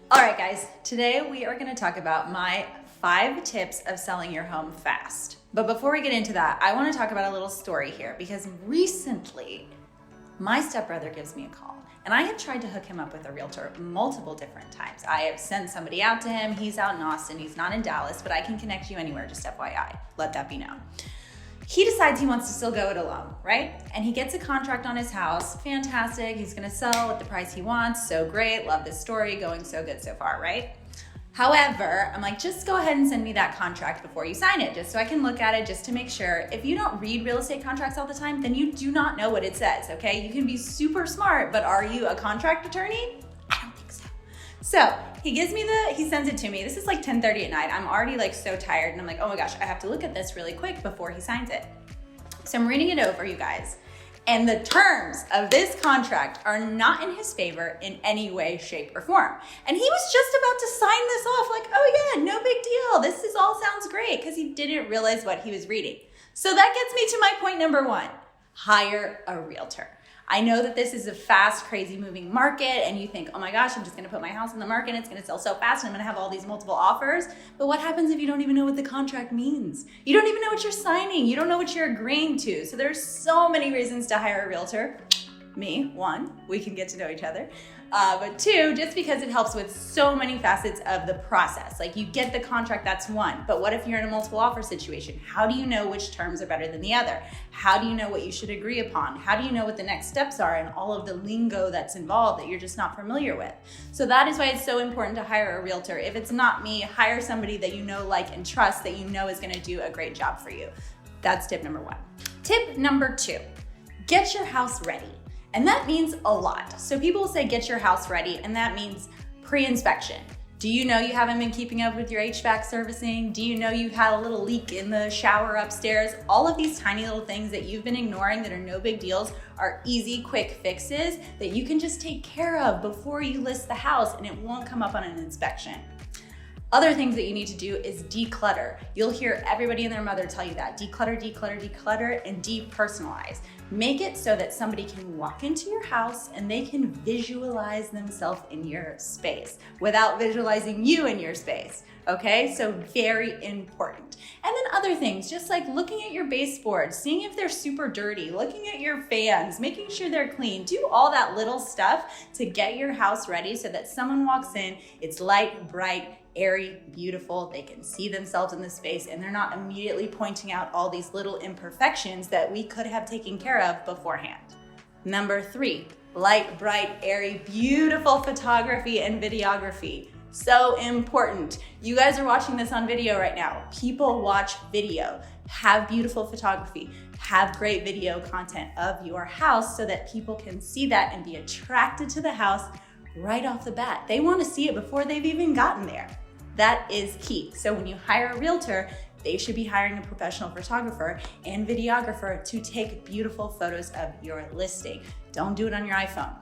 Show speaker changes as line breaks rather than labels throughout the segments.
All right, guys, today we are going to talk about my 5 tips of selling your home fast. But before we get into that, I want to talk about a little story here because recently my stepbrother gives me a call and I have tried to hook him up with a realtor multiple different times. I have sent somebody out to him. He's out in Austin. He's not in Dallas, but I can connect you anywhere, just FYI. Let that be known. He decides he wants to still go it alone, right? And he gets a contract on his house. Fantastic. He's going to sell at the price he wants. So great. Love this story. Going so good so far, right? However, I'm like, just go ahead and send me that contract before you sign it, just so I can look at it, just to make sure. If you don't read real estate contracts all the time, then you do not know what it says, okay? You can be super smart, but are you a contract attorney? I don't think so. So he sends it to me. This is like 10:30 at night. I'm already like so tired and I'm like, oh my gosh, I have to look at this really quick before he signs it. So I'm reading it over, you guys. And the terms of this contract are not in his favor in any way, shape, or form. And he was just about to sign this off like, oh yeah, no big deal. This all sounds great, because he didn't realize what he was reading. So that gets me to my point number 1, hire a realtor. I know that this is a fast, crazy moving market and you think, oh my gosh, I'm just gonna put my house on the market and it's gonna sell so fast and I'm gonna have all these multiple offers. But what happens if you don't even know what the contract means? You don't even know what you're signing. You don't know what you're agreeing to. So there's so many reasons to hire a realtor. Me, 1, we can get to know each other. But 2, just because it helps with so many facets of the process. Like you get the contract, that's 1. But what if you're in a multiple offer situation? How do you know which terms are better than the other? How do you know what you should agree upon? How do you know what the next steps are and all of the lingo that's involved that you're just not familiar with? So that is why it's so important to hire a realtor. If it's not me, hire somebody that you know, like, and trust, that you know is gonna do a great job for you. That's tip number 1. Tip number 2, get your house ready. And that means a lot. So people will say, get your house ready, and that means pre-inspection. Do you know you haven't been keeping up with your HVAC servicing? Do you know you've had a little leak in the shower upstairs? All of these tiny little things that you've been ignoring that are no big deals are easy, quick fixes that you can just take care of before you list the house, and it won't come up on an inspection. Other things that you need to do is declutter. You'll hear everybody and their mother tell you that. Declutter, declutter, declutter, and depersonalize. Make it so that somebody can walk into your house and they can visualize themselves in your space without visualizing you in your space. Okay, so very important. And then other things, just like looking at your baseboards, seeing if they're super dirty, looking at your fans, making sure they're clean. Do all that little stuff to get your house ready so that someone walks in, it's light, bright, airy, beautiful, they can see themselves in the space and they're not immediately pointing out all these little imperfections that we could have taken care of beforehand. Number 3, light, bright, airy, beautiful photography and videography. So important. You guys are watching this on video right now. People watch video. Have beautiful photography. Have great video content of your house so that people can see that and be attracted to the house right off the bat. They want to see it before they've even gotten there. That is key. So when you hire a realtor, they should be hiring a professional photographer and videographer to take beautiful photos of your listing. Don't do it on your iPhone.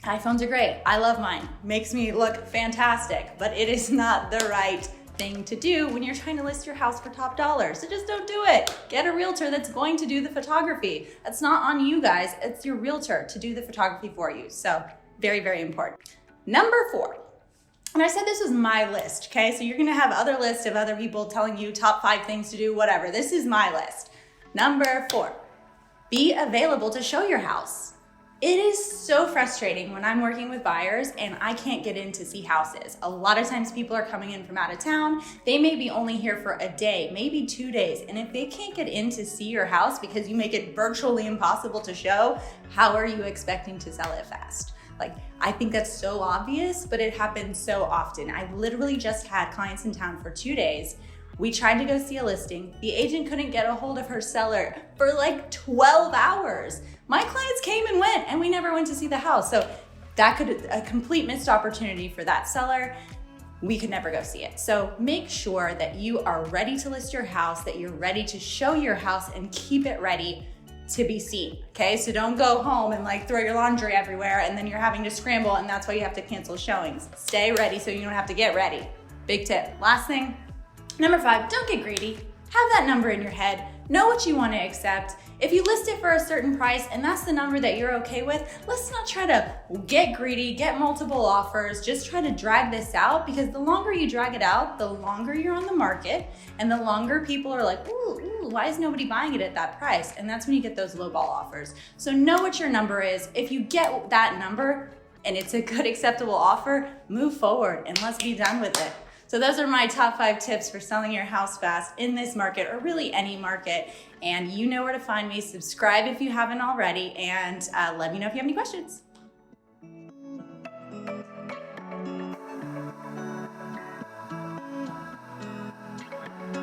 iPhones are great. I love mine. Makes me look fantastic, but it is not the right thing to do when you're trying to list your house for top dollar. So just don't do it. Get a realtor that's going to do the photography. That's not on you guys. It's your realtor to do the photography for you. So very, very important. Number 4. And I said this was my list, okay? So you're gonna have other lists of other people telling you top 5 things to do, whatever. This is my list. Number 4, be available to show your house. It is so frustrating when I'm working with buyers and I can't get in to see houses. A lot of times people are coming in from out of town. They may be only here for a day, maybe 2 days. And if they can't get in to see your house because you make it virtually impossible to show, how are you expecting to sell it fast? Like, I think that's so obvious, but it happens so often. I literally just had clients in town for 2 days. We tried to go see a listing. The agent couldn't get a hold of her seller for like 12 hours. My clients came and went and we never went to see the house. So that could a complete missed opportunity for that seller. We could never go see it. So make sure that you are ready to list your house, that you're ready to show your house and keep it ready to be seen, okay? So don't go home and like throw your laundry everywhere and then you're having to scramble and that's why you have to cancel showings. Stay ready so you don't have to get ready. Big tip. Last thing, number 5, don't get greedy. Have that number in your head. Know what you want to accept. If you list it for a certain price and that's the number that you're okay with, let's not try to get greedy, get multiple offers, just try to drag this out, because the longer you drag it out, the longer you're on the market and the longer people are like, ooh, why is nobody buying it at that price? And that's when you get those lowball offers. So know what your number is. If you get that number and it's a good acceptable offer, move forward and let's be done with it. So those are my top 5 tips for selling your house fast in this market, or really any market. And you know where to find me. Subscribe if you haven't already, and let me know if you have any questions.